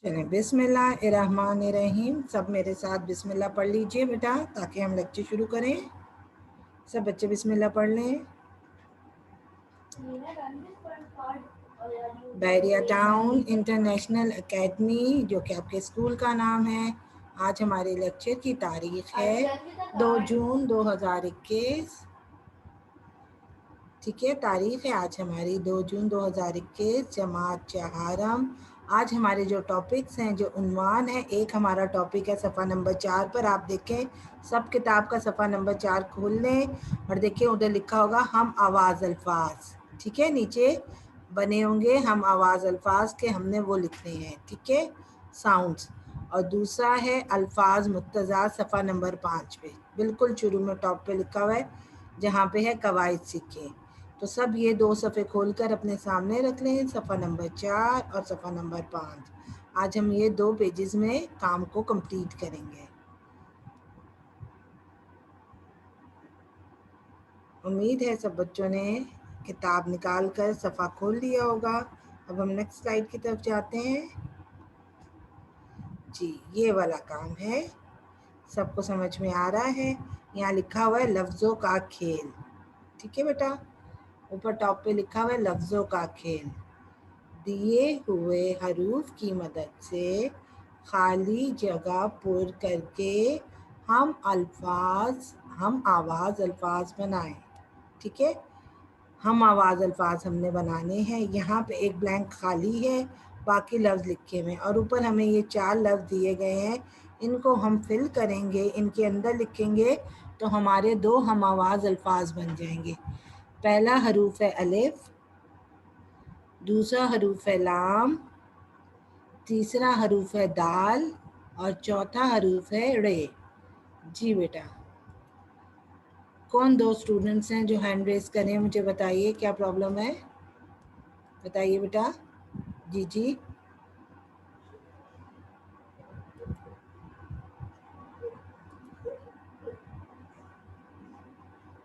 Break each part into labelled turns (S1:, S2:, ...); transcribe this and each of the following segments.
S1: चलें, बिस्मिल्लाहिर्रहमानिर्रहीम। सब मेरे साथ बिस्मिल्लाह पढ़ लीजिए बेटा, ताकि हम लेक्चर शुरू करें। सब बच्चे बिस्मिल्लाह पढ़ लें। बैरिया टाउन इंटरनेशनल एकेडमी, जो कि आपके स्कूल का नाम है। आज हमारे लेक्चर की तारीख है 2 जून 2021। ठीक है, तारीख है आज हमारी 2 जून 2021, जमात चहारम। आज हमारे जो टॉपिक्स हैं, जो उन्वान है, एक हमारा टॉपिक है सफ़ा नंबर 4 पर। आप देखें, सब किताब का सफ़ा नंबर 4 खोल लें और देखें उधर लिखा होगा हम आवाज़ अल्फाज। ठीक है, नीचे बने होंगे हम आवाज़ अल्फाज के, हमने वो लिखने हैं। ठीक है, साउंड्स। और दूसरा है अल्फाज मुत्तज़ा, सफ़ा नंबर 5 पे बिल्कुल शुरू में टॉप पे लिखा हुआ है, जहाँ पे है कवायद सीखें। तो सब ये 2 सफ़े खोलकर अपने सामने रख लें, सफ़ा नंबर 4 और सफ़ा नंबर 5। आज हम ये 2 पेजेस में काम को कंप्लीट करेंगे। उम्मीद है सब बच्चों ने किताब निकाल कर सफ़ा खोल लिया होगा। अब हम नेक्स्ट स्लाइड की तरफ जाते हैं। जी, ये वाला काम है, सबको समझ में आ रहा है। यहाँ लिखा हुआ है लफ्ज़ों का खेल। ठीक है बेटा, ऊपर टॉप पे लिखा हुआ है लफ्ज़ों का खेल। दिए हुए हरूफ की मदद से खाली जगह पुर करके हम आवाज़ अल्फाज बनाएं। ठीक है, हम आवाज़ अल्फाज हमने बनाने हैं। यहाँ पे एक ब्लैंक खाली है, बाकी लफ्ज़ लिखे हुए हैं और ऊपर हमें ये 4 लफ्ज़ दिए गए हैं। इनको हम फिल करेंगे, इनके अंदर लिखेंगे तो हमारे 2 हम आवाज़ अल्फाज बन जाएंगे। पहला हरूफ है अलिफ, दूसरा हरूफ है लाम, तीसरा हरूफ है दाल और चौथा हरूफ है रे। जी बेटा, कौन 2 स्टूडेंट्स हैं जो हैंड रेज करें? मुझे बताइए क्या प्रॉब्लम है, बताइए बेटा। जी जी,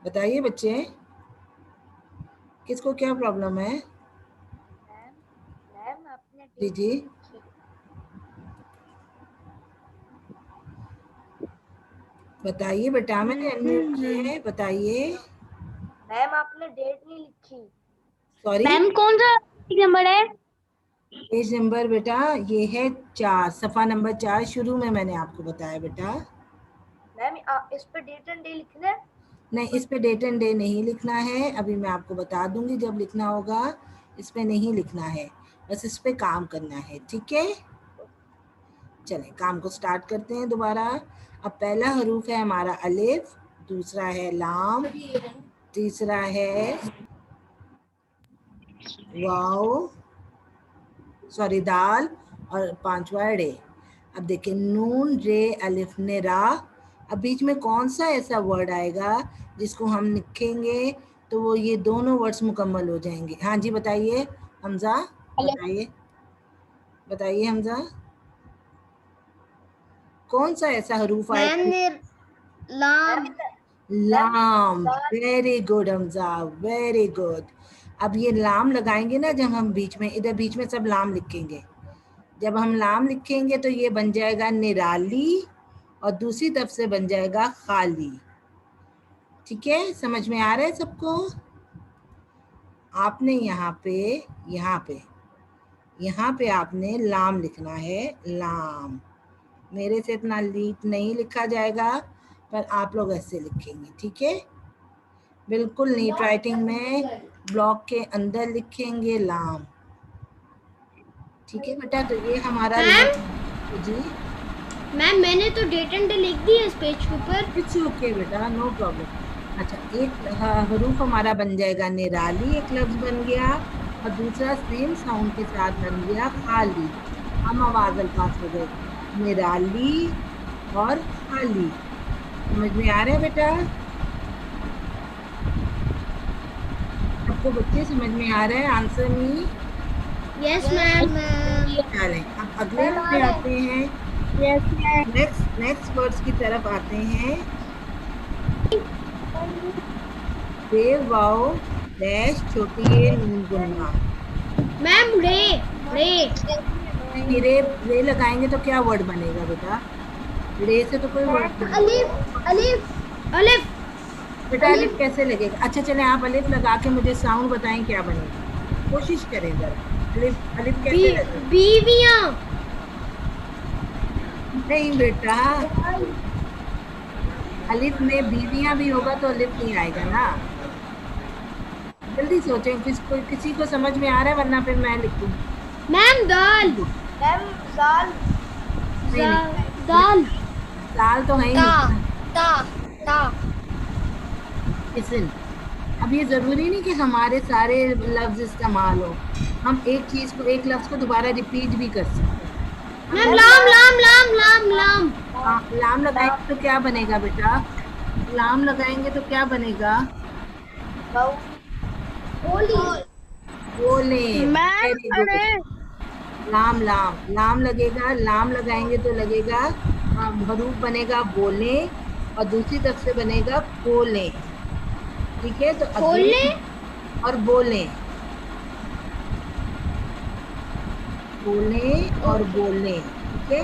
S1: बताइए बच्चे, किसको क्या प्रॉब्लम है?
S2: मैम आपने
S1: जी जी, बताइए बेटा, मैंने अनम्यूट किया है, बताइए।
S2: मैम आपने डेट नहीं लिखी।
S1: सॉरी,
S3: मैम कौन सा नंबर है?
S1: पेज नंबर बेटा ये है 4, सफ़ा नंबर 4 शुरू में मैंने आपको बताया बेटा।
S2: मैम इस पे डेट एंड डे लिखना है।
S1: नहीं, इस पे डेट एंड डे नहीं लिखना है, अभी मैं आपको बता दूंगी जब लिखना होगा। इस पे नहीं लिखना है, बस इस पे काम करना है। ठीक है, चलें काम को स्टार्ट करते हैं दोबारा। अब पहला हरूफ है हमारा अलिफ, दूसरा है लाम, तीसरा है वाव, सॉरी दाल, और पांचवा रे। अब देखिए नून रे अलिफ ने रा। अब बीच में कौन सा ऐसा वर्ड आएगा जिसको हम लिखेंगे तो वो ये दोनों वर्ड्स मुकम्मल हो जाएंगे? हाँ जी बताइए हमजा, बताइए बताइए हमजा, कौन सा ऐसा हरूफ आएगा?
S3: लाम।
S1: लाम, very good Hamza, very good. अब ये लाम लगाएंगे ना, जब हम बीच में, इधर बीच में सब लाम लिखेंगे। जब हम लाम लिखेंगे तो ये बन जाएगा निराली और दूसरी तरफ से बन जाएगा खाली। ठीक है, समझ में आ रहा है सबको? आपने यहाँ पे यहाँ पे यहाँ पे आपने लाम लिखना है, लाम। मेरे से इतना लीट नहीं लिखा जाएगा, पर आप लोग ऐसे लिखेंगे। ठीक है, बिल्कुल नीट राइटिंग में ब्लॉक के अंदर लिखेंगे लाम। ठीक है बेटा, तो ये हमारा जी
S3: मैम मैंने तो डेट एंड डे लिख दी है इस पेज के ऊपर।
S1: इट्स ओके बेटा, नो प्रॉब्लम। अच्छा, एक हरूफ हमारा बन जाएगा निराली, एक लफ्ज बन गया, और दूसरा सेम साउंड के साथ बन गया खाली। हम आवाज अल्फाज हो गए निराली और खाली। समझ में आ रहा है बेटा सबको? बच्चे समझ में आ रहा है? Answer me?
S3: Yes ma'am.
S1: चलें, अब अगले पे आते हैं।
S3: Yes ma'am.
S1: नेक्स्ट वर्ड्स की तरफ आते हैं। देव वाओ डैश छोटी ए नून गुन्ना।
S3: मैम रे रे।
S1: नहीं, रे लगाएंगे तो क्या वर्ड बनेगा बेटा? रे से तो कोई वर्ड नहीं।
S3: अलिफ अलिफ अलिफ
S1: बेटा अलिफ कैसे लगेगा? अच्छा चले, आप अलिफ लगा के मुझे साउंड बताएं क्या बनेगा, कोशिश करें जरा। अलिफ अलिफ कैसे लगेगा?
S3: बीवियां।
S1: नहीं बेटा, अलिफ में बीवियां भी होगा तो अलिफ नहीं आएगा ना। जल्दी सोचें, किसी को समझ में आ रहा है, वरना फिर मैं लिख दूं।
S3: मैम दाल।
S2: मैम जाल।
S1: नहीं,
S3: दाल।
S1: दाल तो है ही
S2: ता
S1: नहीं।
S2: ता ता।
S1: लिसन, अब ये जरूरी नहीं कि हमारे सारे लफ्ज इस्तेमाल हो, हम एक चीज को, एक लफ्ज को दोबारा रिपीट भी कर सकते हैं।
S3: मैम लाम लाम लाम लाम लाम।
S1: लाम लगाएंगे तो क्या बनेगा बेटा? लाम लगाएंगे तो क्या बनेगा? बोले। Very good. लाम लाम लाम लगेगा, लाम लगाएंगे तो लगेगा हरूफ बनेगा बोले, और दूसरी तरफ से बनेगा खोले। ठीक है, तो
S3: खोले
S1: और बोले, बोले और बोले। ठीक है,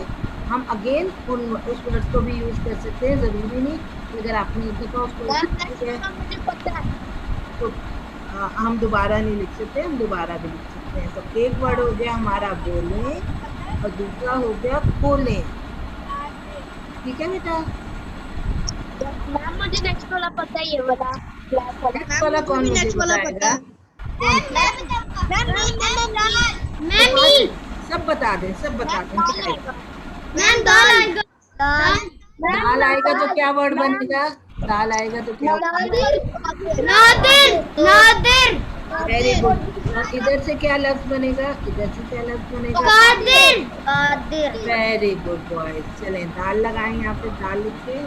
S1: हम अगेन उस वर्ड को भी यूज कर सकते हैं, जरूरी नहीं कि अगर आपने एक दफा उसको
S2: मुझे पता है।
S1: तो हम दोबारा नहीं लिख सकते, हम दोबारा भी लिख सकते हैं। तो एक वर्ड हो गया हमारा बोले और दूसरा हो गया खोले। ठीक है बेटा?
S2: मैम मुझे नेक्स्ट वाला पता ही है वाला।
S1: नेक्स्ट वाला कौन मुझे बताएगा?
S3: मैम
S1: सब बता दें, सब बता दें।
S3: मैम दाल आएगा।
S1: दाल आएगा तो क्या वर्ड बनेगा? दाल आएगा तो क्या?
S3: नादिर नादिर।
S1: Very good. और इधर से क्या लफ्ज बनेगा? इधर से क्या लफ्ज बनेगा?
S3: Qadir.
S2: Qadir.
S1: Very good boys. चलें, दाल लगाएं, यहाँ पे दाल लिखे।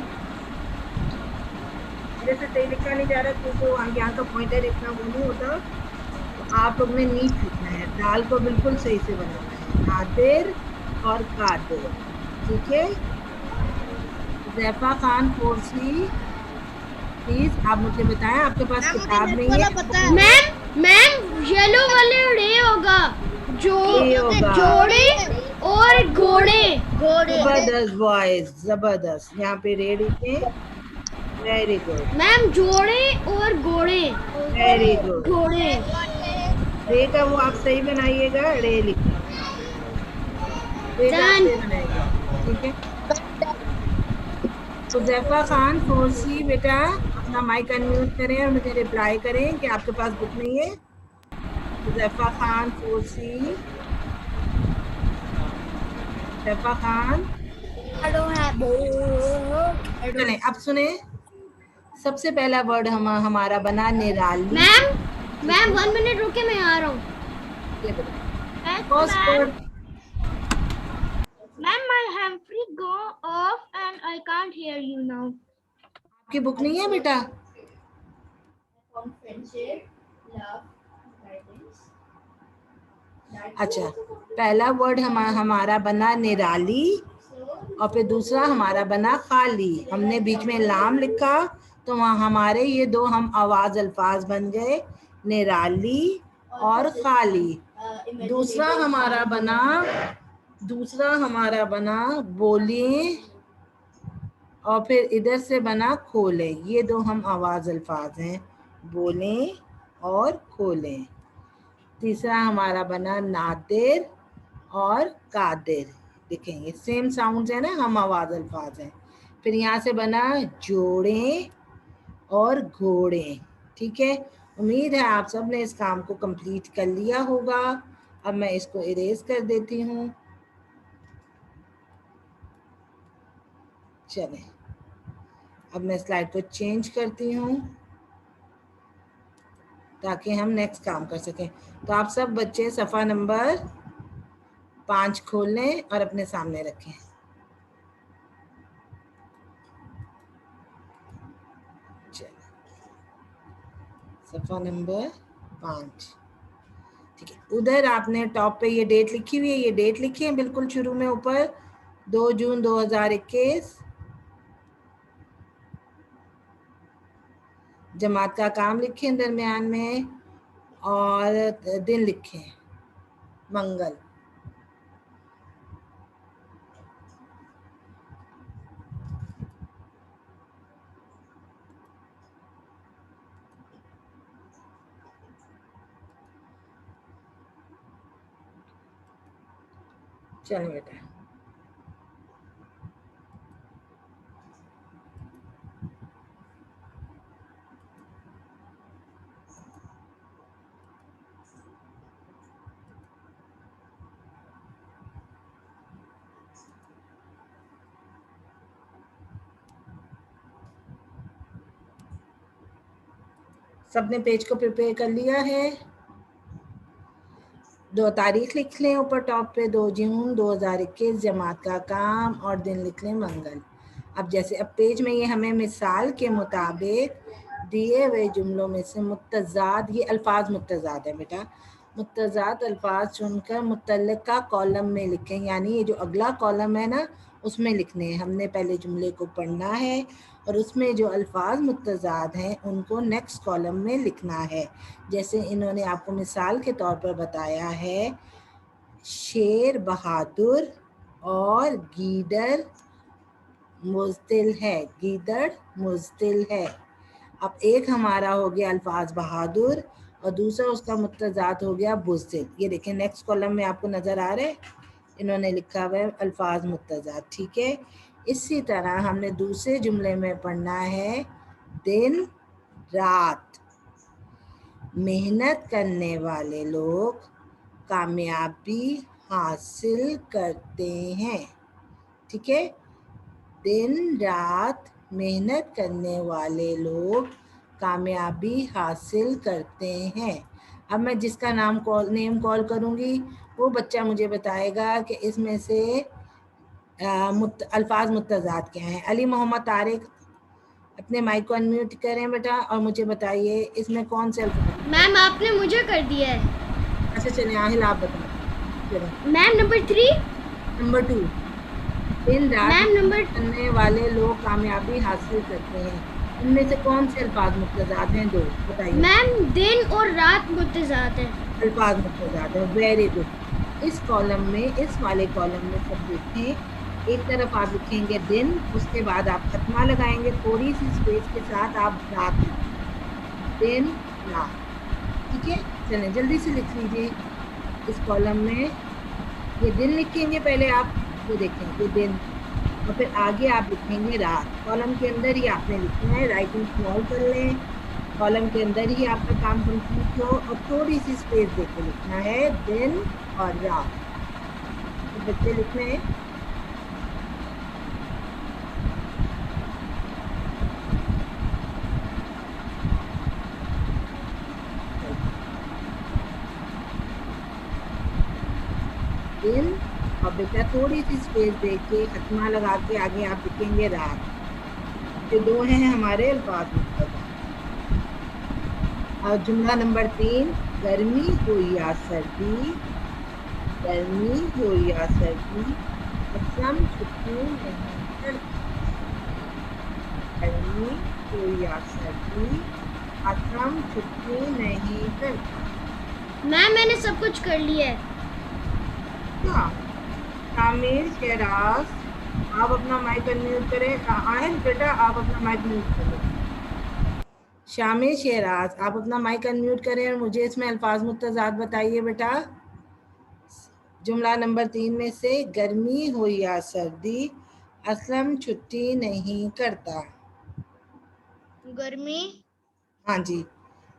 S1: इधर से सही लिखा नहीं जा रहा क्योंकि यहाँ का पॉइंटर इतना वो नहीं होता, तो आप लोग ने नीट लिखना है, दाल को बिल्कुल सही से बनाना है। नादिर और कादिर। ठीक है, ज़ैफ़ा खान फोर्सी, प्लीज आप मुझे बताएं, आपके पास किताब नहीं है?
S3: मैम येलो वाले रे होगा,
S1: ये होगा।
S3: जोड़े और घोड़े।
S1: जबरदस्त बॉयज, जबरदस्त। यहाँ पे रे लिखे। वेरी गुड,
S3: मैम जोड़े और घोड़े।
S1: Very good.
S3: घोड़े।
S1: रे का वो आप सही बनाइएगा, रे लिखिए, रे का आप सही बनाइएगा। ठीक है, तो ज़ैफ़ा खान फोर्सी बेटा अपना माइक अनम्यूट करें और मुझे रिप्लाई करें कि आपके पास बुक नहीं है। तो ज़ैफ़ा खान फोर्सी, ज़ैफ़ा खान। चलें, अब सुने, सबसे पहला वर्ड हमारा बना निराली।
S3: मैम 1 मिनट रुके, मैं आ रहा हूँ।
S1: First word.
S3: Ma'am my Humphrey go off and I can't hear you now.
S1: आपकी बुक नहीं है बेटा? अच्छा, पहला वर्ड हमारा बना निराली और फिर दूसरा हमारा बना खाली। हमने बीच में लाम लिखा तो वहाँ हमारे ये दो हम आवाज अल्फाज बन गए, निराली और खाली। दूसरा हमारा बना बोले और फिर इधर से बना खोले। ये दो हम आवाज अल्फाज हैं, बोले और खोले। तीसरा हमारा बना नादिर और कादिर। देखेंगे सेम साउंड्स है ना, हम आवाज अल्फाज हैं। फिर यहाँ से बना जोड़े और घोड़े। ठीक है, उम्मीद है आप सब ने इस काम को कंप्लीट कर लिया होगा। अब मैं इसको इरेज कर देती हूँ। चलें, अब मैं स्लाइड को चेंज करती हूँ ताकि हम नेक्स्ट काम कर सकें। तो आप सब बच्चे सफ़ा नंबर 5 खोल लें और अपने सामने रखें। सफ़ा नंबर 5। ठीक है, उधर आपने टॉप पे ये डेट लिखी हुई है, ये डेट लिखी है बिल्कुल शुरू में ऊपर, 2 जून 2021। जमात का काम लिखें दरमियान में और दिन लिखें मंगल। चलो बेटा, सबने पेज को प्रिपेयर कर लिया है? 2 तारीख लिख लें ऊपर टॉप पे, 2 जून 2021, जमात का काम, और दिन लिख लें मंगल। अब जैसे अब पेज में ये हमें मिसाल के मुताबिक दिए हुए जुमलों में से मुत्तज़ाद, ये अल्फाज मुत्तज़ाद है बेटा, मुत्तज़ाद अल्फाज चुनकर मुतल्लिका कॉलम में लिखें, यानी ये जो अगला कॉलम है ना उसमें लिखने हैं। हमने पहले जुमले को पढ़ना है और उसमें जो अल्फाज मुत्तज़ाद हैं उनको नेक्स्ट कॉलम में लिखना है। जैसे इन्होंने आपको मिसाल के तौर पर बताया है, शेर बहादुर और गीदड़ मुज़दिल है, गीदड़ मुज़दिल है। अब एक हमारा हो गया अल्फाज बहादुर और दूसरा उसका मुत्तज़ाद हो गया बुज़दिल। ये देखें नेक्स्ट कॉलम में आपको नज़र आ रहा है, इन्होंने लिखा हुआ है अल्फाज मुत्तज़ाद, ठीक है। इसी तरह हमने दूसरे जुमले में पढ़ना है, दिन रात, मेहनत करने वाले लोग कामयाबी हासिल करते हैं, ठीक है। दिन रात मेहनत करने वाले लोग कामयाबी हासिल करते हैं। अब मैं जिसका नेम कॉल करूँगी वो बच्चा मुझे बताएगा कि इसमें से अल्फाज मुत्तज़ाद क्या हैं। अली मोहम्मद तारिक, अपने माइक को अनम्यूट करें बेटा और मुझे बताइए इसमें कौन से अल्फाज।
S3: मैम आपने मुझे कर दिया है।
S1: अच्छा चलिए आहिल आप बताइए।
S3: Ma'am number 3।
S1: नंबर 2, दिन रात
S3: मैम नंबर
S1: करने वाले लोग कामयाबी हासिल करते हैं। इनमें से कौन से अल्फाज मुत्तज़ाद हैं? 2 बताइए।
S3: मैम दिन और रात मुत्तज़ाद है।
S1: अल्फाज मुत्तज़ाद है, वेरी गुड। इस कॉलम में, इस वाले कॉलम में सब देखें, एक तरफ आप लिखेंगे दिन, उसके बाद आप खत्मा लगाएंगे, थोड़ी सी स्पेस के साथ आप रात लिखेंगे, दिन रात, ठीक है। चलें जल्दी से लिख लीजिए इस कॉलम में। ये दिन लिखेंगे पहले आप, ये देखें ये दिन, और फिर आगे आप लिखेंगे रात। कॉलम के अंदर ही आपने लिखना है, राइटिंग स्मॉल कर लें, कॉलम के अंदर ही आपका काम कंप्लीट हो और थोड़ी सी स्पेस देके लिखना है, दिन और रात। तो बच्चे लिखने हैं, दिन, और बेटा थोड़ी सी स्पेस देके खत्मा लगा के आगे आप लिखेंगे रात। ये 2 हैं हमारे अल्फाज मुत्तज़ाद। और जुमला नंबर 3, गर्मी हो या सर्दी, गर्मी हो या सर्दी, मौसम छुट्टी नहीं करती। गर्मी हो या सर्दी, मौसम छुट्टी नहीं करता।
S3: मैम मैंने सब कुछ कर लिया है।
S1: क्या शामिर शहराज, आप अपना माइक अनम्यूट करें। आहिल बेटा आप अपना माइक म्यूट करें। शामिर शहराज आप अपना माइक अनम्यूट करें और मुझे इसमें अल्फाज मुत्तज़ाद बताइए बेटा। जुमला नंबर 3 में से गर्मी हो या सर्दी, असलम छुट्टी नहीं करता।
S2: गर्मी
S1: हाँ जी,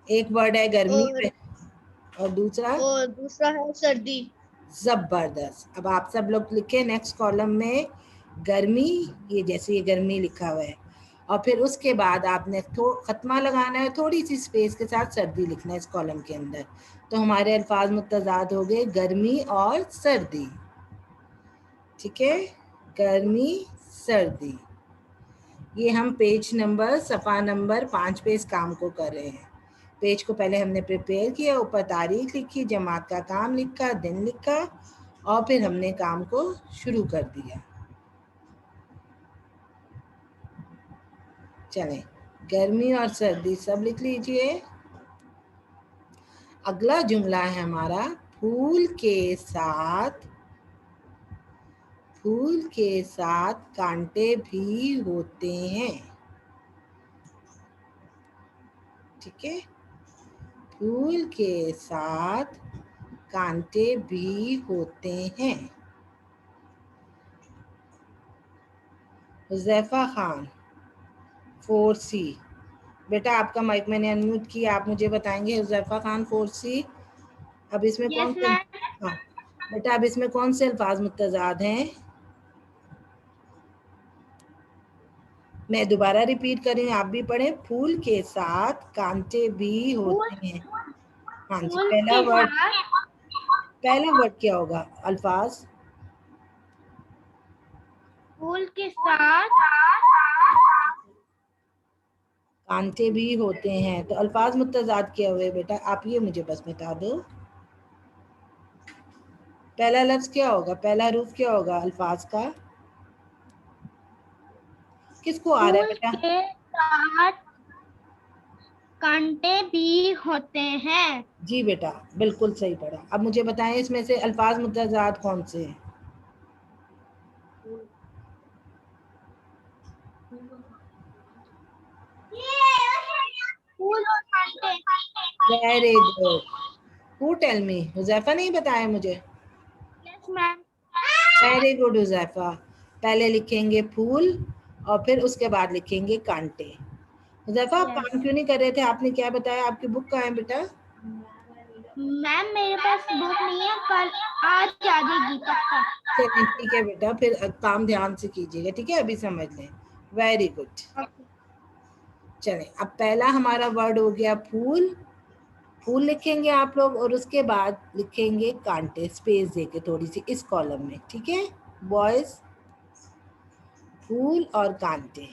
S1: एक वर्ड है गर्मी और दूसरा
S2: है सर्दी।
S1: जबरदस्त। अब आप सब लोग लिखे नेक्स्ट कॉलम में गर्मी, ये जैसे ये गर्मी लिखा हुआ है, और फिर उसके बाद आपने खत्मा लगाना है, थोड़ी सी स्पेस के साथ सर्दी लिखना है इस कॉलम के अंदर। तो हमारे अल्फाज मुत्तज़ाद हो गए गर्मी और सर्दी, ठीक है, गर्मी सर्दी। ये हम पेज नंबर सफ़ा नंबर 5 पे इस काम को कर रहे हैं। पेज को पहले हमने प्रिपेयर किया, ऊपर तारीख लिखी, जमात का काम लिखा, दिन लिखा, और फिर हमने काम को शुरू कर दिया। चलें, गर्मी और सर्दी सब लिख लीजिए। अगला जुमला है हमारा, फूल के साथ, फूल के साथ कांटे भी होते हैं, ठीक है, फूल के साथ कांटे भी होते हैं। हुज़ैफा खान 4C। बेटा आपका माइक मैंने अनम्यूट किया, आप मुझे बताएंगे हुज़ैफा खान 4C। अब इसमें कौन
S2: यस
S1: से,
S2: मैम।
S1: हाँ बेटा अब इसमें कौन से अल्फाज मुत्तज़ाद हैं? मैं दोबारा रिपीट कर रही हूँ, आप भी पढ़ें। फूल के साथ कांटे भी
S2: फूल
S1: होते हैं। हाँ जी,
S2: फूल के साथ
S1: पहला वर्ड क्या होगा? अल्फाज
S2: फूल के साथ
S1: कांटे भी होते हैं, तो अल्फाज मुत्तज़ाद क्या हुए बेटा? आप ये मुझे बस बता दो। पहला लफ्ज क्या होगा, पहला हरूफ क्या होगा अल्फाज का? किसको आ रहा है
S2: फूल
S1: बेटा?
S2: के साथ कांटे भी होते हैं।
S1: जी बेटा बिल्कुल सही पढ़ा। अब मुझे बताएं इसमें से अल्फाज मुत्तज़ाद कौन से हैं?
S2: फूल और कांटे।
S1: Very good. Who tell me? Huzaifa नहीं बताया मुझे?
S2: Yes ma'am.
S1: Very good Huzaifa. पहले लिखेंगे फूल और फिर उसके बाद लिखेंगे कांटे। हुज़ैफा आप
S2: यस
S1: काम क्यों नहीं कर रहे थे? आपने क्या बताया? आपकी बुक कहाँ है बेटा?
S2: मैम, मेरे पास बुक नहीं है, कल आज आ जाएगी पक्का।
S1: चलिए ठीक है बेटा, फिर काम ध्यान से कीजिएगा, ठीक है? अभी समझ लें। Very good. चलें, अब पहला हमारा वर्ड हो गया फूल। फूल लिखेंगे आप लोग और उसके बाद लिखेंगे कांटे, स्पेस देके थोड़ी सी इस कॉलम में, ठीक है बॉयज? फूल और कांटे।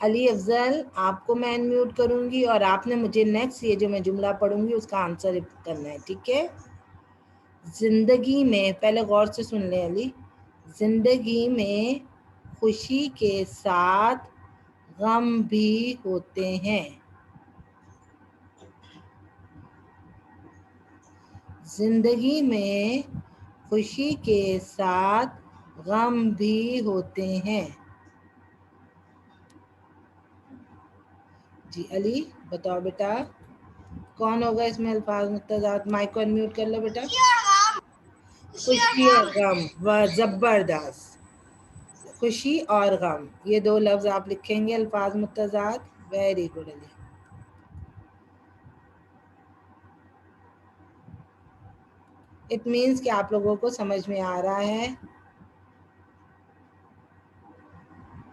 S1: अली अफजल आपको मैं अनम्यूट करूंगी और आपने मुझे नेक्स्ट ये जो मैं जुमला पढ़ूंगी उसका आंसर करना है, ठीक है? जिंदगी में, पहले गौर से सुन लें अली, जिंदगी में खुशी के साथ गम भी होते हैं। जिंदगी में खुशी के साथ गम भी होते हैं। जी अली बताओ बेटा, कौन होगा इसमें अल्फाज मुत्तज़ाद? माइक को अनम्यूट कर लो बेटा। खुशी और गम, वाह जबरदस्त। खुशी और गम, ये दो लफ्ज आप लिखेंगे अल्फाज मुत्तज़ाद। Very good Ali. It means कि आप लोगों को समझ में आ रहा है,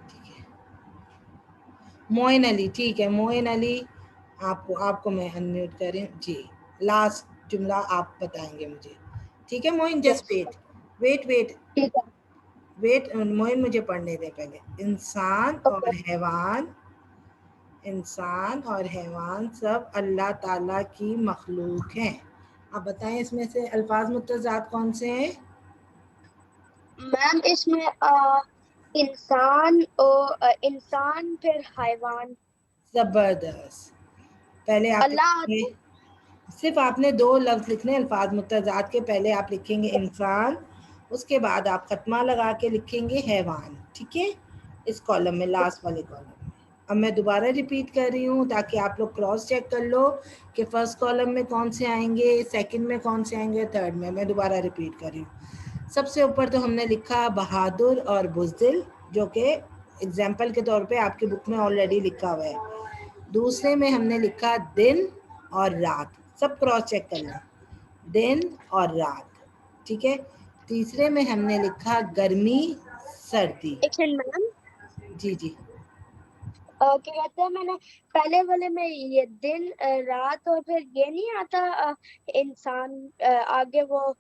S1: ठीक है? मोइन अली, ठीक है मोइन अली, आपको मैं अनम्यूट कर रही हूँ जी। लास्ट जुमला आप बताएंगे मुझे, ठीक है Moin? Just wait wait wait
S2: ठीक है।
S1: वेट मोइन, मुझे पढ़ने दें पहले। इंसान और हैवान, इंसान और हैवान सब अल्लाह ताला की मखलूक हैं। अब बताएं इसमें से अल्फाज मुत्तज़ाद कौन से हैं?
S2: मैम, इसमें इंसान और इंसान फिर हैवान।
S1: ज़बरदस्त। पहले आप
S2: अल्लाह।
S1: लिखेंगे, सिर्फ आपने दो लफ्ज़ लिखने अल्फाज मुत्तज़ाद के। पहले आप लिखेंगे इंसान, उसके बाद आप खत्मा लगा के लिखेंगे हैवान, ठीक है? इस कॉलम में, लास्ट वाले कॉलम में। अब मैं दोबारा रिपीट कर रही हूँ ताकि आप लोग क्रॉस चेक कर लो कि फर्स्ट कॉलम में कौन से आएंगे, सेकंड में कौन से आएंगे, थर्ड में। मैं दोबारा रिपीट कर रही हूँ। सबसे ऊपर तो हमने लिखा बहादुर और बुज़दिल, जो कि एग्जाम्पल के तौर पे आपकी बुक में ऑलरेडी लिखा हुआ है। दूसरे में हमने लिखा दिन और रात, सब क्रॉस चेक कर लें, दिन और रात, ठीक है? तीसरे में हमने लिखा गर्मी सर्दी।
S2: एक सेकंड मैम।
S1: जी जी।
S2: क्या कहते हैं, मैंने पहले वाले में ये दिन रात और फिर ये नहीं आता इंसान आगे वो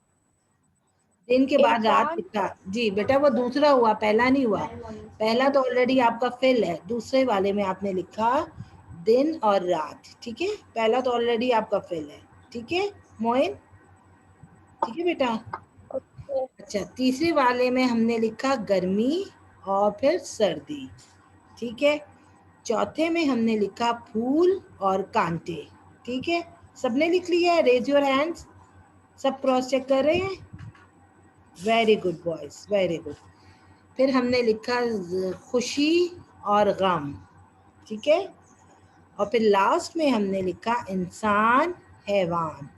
S1: दिन के बाद रात
S2: इंसान।
S1: लिखा जी बेटा, वो दूसरा हुआ, पहला नहीं हुआ। पहला तो ऑलरेडी आपका फिल है, दूसरे वाले में आपने लिखा दिन और रात, ठीक है? पहला तो ऑलरेडी आपका फिल है, ठीक है मोइन? ठीक है बेटा। अच्छा, तीसरे वाले में हमने लिखा गर्मी और फिर सर्दी, ठीक है? चौथे में हमने लिखा फूल और कांटे, ठीक है? सबने लिख लिया है? Raise your hands. सब क्रॉस चेक कर रहे हैं? Very good boys, very good. फिर हमने लिखा खुशी और गम, ठीक है? और फिर लास्ट में हमने लिखा इंसान हैवान।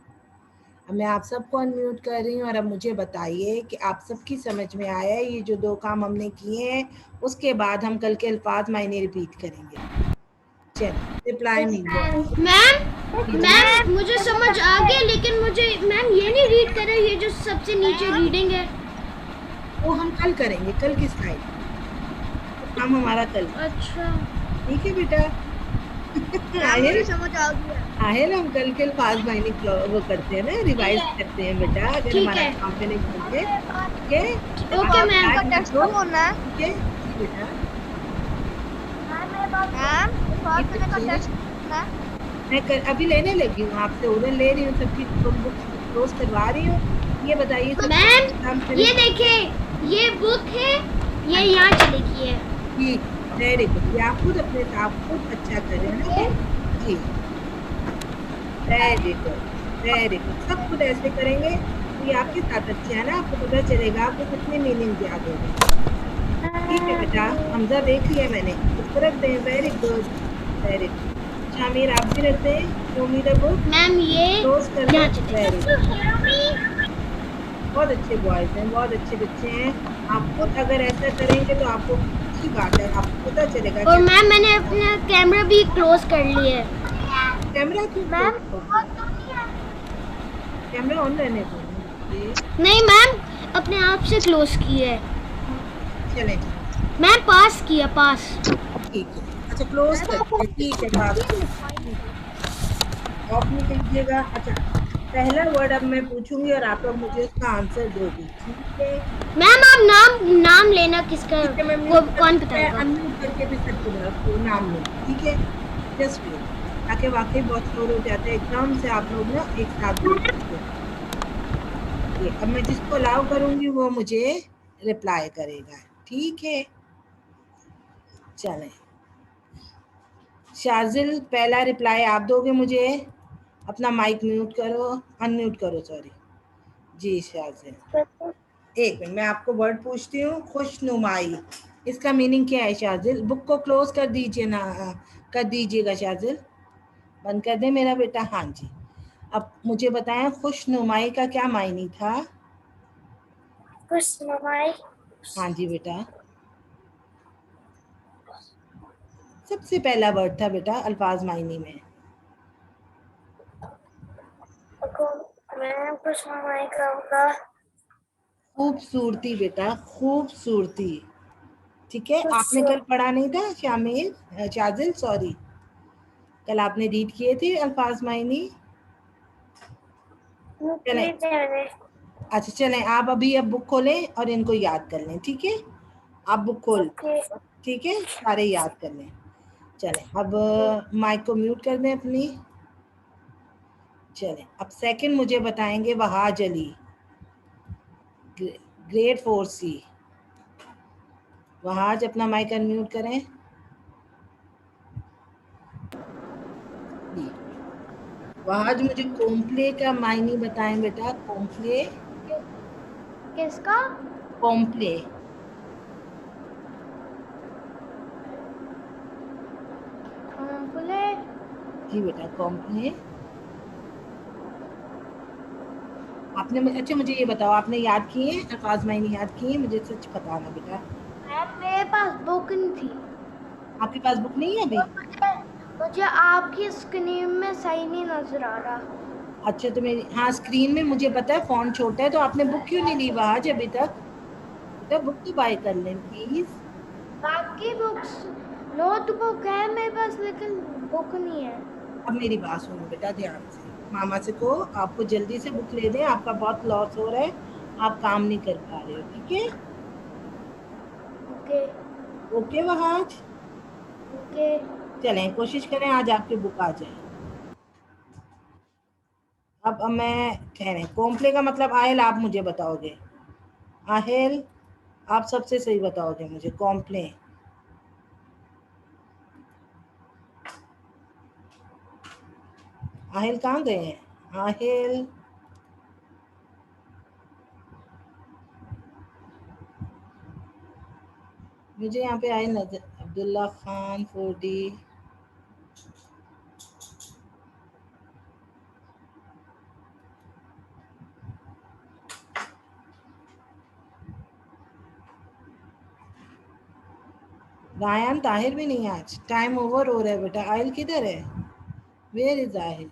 S1: अब मैं आप सबको अनम्यूट कर रही हूँ और अब मुझे बताइए कि आप सबकी समझ में आया है ये जो 2 काम हमने किए हैं। उसके बाद हम कल के अल्फाज मायने रिपीट करेंगे। चलिए रिप्लाई मी।
S3: मैम मुझे समझ आ गया, लेकिन मुझे मैम ये नहीं रीड करें, ये जो सबसे नीचे रीडिंग है
S1: वो हम कल करेंगे, कल की स्लाइड काम हमारा कल।
S3: अच्छा
S1: ठीक है बेटा। आहिल
S2: समझ आ गया।
S1: आहिल हम कल के अल्फाज मायने वो करते हैं ना, रिवाइज करते हैं बेटा, अगर
S3: ठीक
S1: हमारा
S3: है।
S1: काम फिनिश होंगे। ठीक है
S3: ओके मैम।
S1: आप
S2: टेस्ट कब होना है?
S1: ठीक है जी बेटा।
S2: मैम
S1: ये
S2: का
S1: बच्चे
S2: टेस्ट होना है?
S1: मैं अभी लेने लगी हूँ, आपसे ऑर्डर ले रही हूँ, सबकी बुक्स क्लोज करवा रही हूँ। ये बताइए
S3: मैम
S1: काम
S3: ये
S1: फिनिश।
S3: देखिए, ये बुक है, ये यहाँ चली गई है।
S1: ठीक, वेरी गुड। ये आप खुद अपने आप खुद अच्छा कर रहे हैं ना जी। Very good, very good. सब खुद ऐसे करेंगे तो ये आपके साथ अच्छा है ना, आपको पता चलेगा आपको कितनी मीनिंग याद होगी। ठीक है बेटा, हमजा देख लिया मैंने, उसको रख दें। Very good, very good. Shamir आप भी रख दें। Show me the book,
S3: ma'am ये
S1: क्लोज कर
S3: यहाँ
S1: दें।
S3: चली
S1: वेरी गुड,
S3: गई।
S1: बहुत अच्छे बॉयज हैं, बहुत अच्छे बच्चे हैं। आप खुद अगर ऐसा करेंगे तो आपको अच्छी बात है, आपको पता चलेगा
S3: और
S1: कि
S3: मैम मैंने अपना कैमरा भी क्लोज कर लिया है।
S1: कैमरा क्यों
S2: मैम
S1: close कर दिया? कैमरा ऑन रहने दो ना बच्चे।
S3: नहीं मैम, अपने आप से क्लोज किया है।
S1: चले ठीक
S3: मैम पास किया, पास।
S1: ठीक है। अच्छा क्लोज करते हैं, ठीक है बात। ऑफ नहीं कीजिएगा। अच्छा पहला वर्ड अब मैं पूछूंगी और आप लोग मुझे उसका आंसर दोगे, ठीक है?
S3: मैम आप नाम लेना किसका,
S1: ठीक है मैं म्यूट
S3: कौन
S1: करके, मैं
S3: बताएगा?
S1: अनम्यूट करके भी सबको नाम लूंगी, ठीक है? जस्ट वेट, ताकि वाकई बहुत शोर हो जाता है, एकदम से आप लोग ना एक साथ बोल सकते हो। ये अब मैं जिसको अलाउ करूंगी वो मुझे रिप्लाई करेगा, ठीक है? चलें, शाजिल पहला रिप्लाई आप दोगे मुझे। अपना माइक म्यूट करो, अनम्यूट करो, सॉरी जी। शाजिल एक मिनट, मैं आपको वर्ड पूछती हूँ। खुशनुमाई, इसका मीनिंग क्या है शाजिल? बुक को क्लोज कर दीजिए ना, कर दीजिएगा शाजिल, बंद कर दे मेरा बेटा। हाँ जी, अब मुझे बताएं खुशनुमाई का क्या मायनी था?
S2: खुशनुमाई
S1: हाँ जी बेटा, सबसे पहला वर्ड था बेटा अल्फाज मायनी में।
S2: मैम खुशनुमाई का होगा
S1: खूबसूरती बेटा, खूबसूरती। ठीक है, आपने कल पढ़ा नहीं था शामिर, शाजिल सॉरी, कल आपने रीड किए थे अल्फाज मायनी। चलें, अच्छा चलें, आप अभी अब बुक खोलें और इनको याद कर लें, ठीक है? आप बुक खोल, ठीक है, सारे याद कर लें। चलें, अब माइक को म्यूट कर दें अपनी। चलें, अब सेकंड मुझे बताएंगे वहाज अली, ग्रेड 4C। वहाज अपना माइक अनम्यूट करें जी। वहाज मुझे कॉम्प्ले का मायनी बताएं बेटा। कॉम्प्ले,
S3: किसका?
S1: कॉम्प्ले
S3: बोले
S1: जी बेटा, कॉम्प्ले आपने अच्छा मुझे ये बताओ, आपने याद किए हैं अल्फाज मायनी? याद किए हैं? मुझे सच बताना बेटा।
S3: मैम मेरे पास बुक नहीं थी।
S1: आपके पास बुक नहीं है अभी?
S3: मुझे आपकी स्क्रीन में सही नहीं नजर आ रहा।
S1: अच्छा तो मेरी, हाँ स्क्रीन में मुझे पता है फ़ॉन्ट छोटा है, तो आपने बुक क्यों नहीं ली वहाज अभी तक? बेटा बुक तो बाय कर लें प्लीज़।
S3: बाकी बुक्स, नोटबुक है मेरे पास, लेकिन बुक नहीं है।
S1: अब मेरी बात सुनो बेटा ध्यान से, मामा से कहो आपको जल्दी से बुक ले दें, आपका बहुत लॉस हो रहा है, आप काम नहीं कर पा रहे हो, ठीक है?
S3: Okay
S1: okay Wahaj,
S3: okay.
S1: चलें कोशिश करें आज आपकी बुक आ जाए। अब मैं ठहरें, कॉम्प्ले का मतलब आहिल आप मुझे बताओगे। आहिल आप सबसे सही बताओगे मुझे कॉम्प्ले। आहिल कहाँ गए हैं? आहिल मुझे यहाँ पे आए नजर, अब्दुल्ला खान 4D, रायन ताहिर भी नहीं है आज, टाइम ओवर हो रहा है बेटा। आहिल किधर है? Where is Aahil?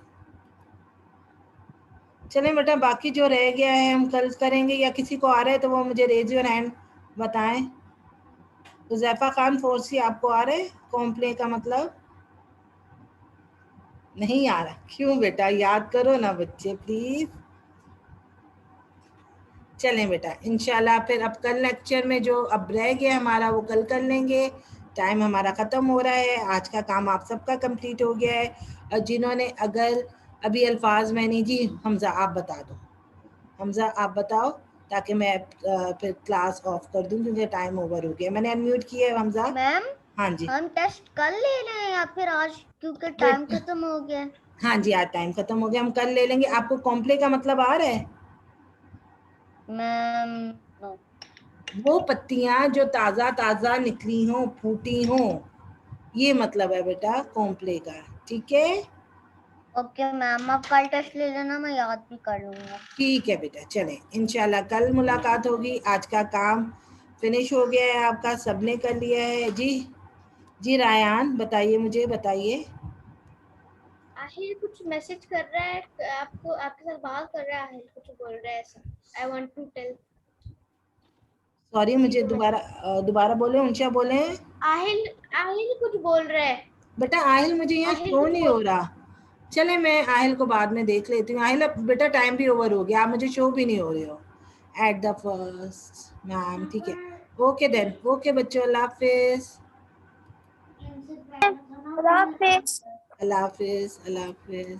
S1: चलें बेटा, बाकी जो रह गया है हम कल करेंगे, या किसी को आ रहा है तो वो मुझे रेज योर हैंड बताएं। हुज़ैफा खान फोर्सी, आपको आ रहा है कॉम्प्ले का मतलब? नहीं आ रहा, क्यों बेटा? याद करो ना बच्चे प्लीज। चलें बेटा, इंशाल्लाह फिर अब कल लेक्चर में जो अब रह गया हमारा वो कल कर लेंगे। टाइम हमारा ख़त्म हो रहा है, आज का काम आप सबका कंप्लीट हो गया है। और जिन्होंने अगर अभी अल्फाज मैंने जी, हमज़ा आप बता दो, हमज़ा आप बताओ, ताकि मैं फिर क्लास ऑफ कर दूं क्योंकि टाइम ओवर हो गया। मैंने अनम्यूट किया है हमज़ा।
S3: मैम
S1: हाँ जी
S3: हम टेस्ट कल ले रहे हैं या फिर आज, क्योंकि टाइम खत्म हो गया है।
S1: हाँ जी, आज टाइम खत्म हो गया, हम कल ले लेंगे। आपको कॉम्प्ले का मतलब आ रहा है?
S3: Ma'am no.
S1: वो पत्तियां जो ताज़ा ताज़ा निकली हों, फूटी हों, ये मतलब है बेटा कॉम्प्ले का। ठीक है,
S3: ओके मैम, आप कल टेस्ट ले लेना, मैं याद भी कर लूंगा।
S1: ठीक है बेटा। चलें, इंशाल्लाह कल मुलाकात होगी। आज का काम फिनिश हो गया है आपका, सबने कर लिया है जी। जी रायान बताइए, मुझे बताइए।
S2: आहिल कुछ मैसेज कर रहा है आपको, आपके साथ बात कर रहा है। आहिल कुछ बोल रहा है ऐसा। I want to tell.
S1: Sorry, मुझे दोबारा बोले, ऊंचा बोले।
S2: आहिल आहिल कुछ बोल रहा है।
S1: बेटा आहिल मुझे यहाँ
S2: आहिल
S1: शो
S2: कुछ
S1: नहीं
S2: बोल
S1: हो रहा। चले, मैं आहिल को बाद में देख लेती हूँ। आहिल अब बेटा टाइम भी ओवर हो गया, आप मुझे शो भी नहीं हो रहे हो एट द फर्स्ट मैम। ठीक है, ओके देन, ओके बच्चों, अल्लाह हाफिज।
S2: खुदा हाफिज।
S1: अल्लाह हाफिज, अल्लाह हाफिज।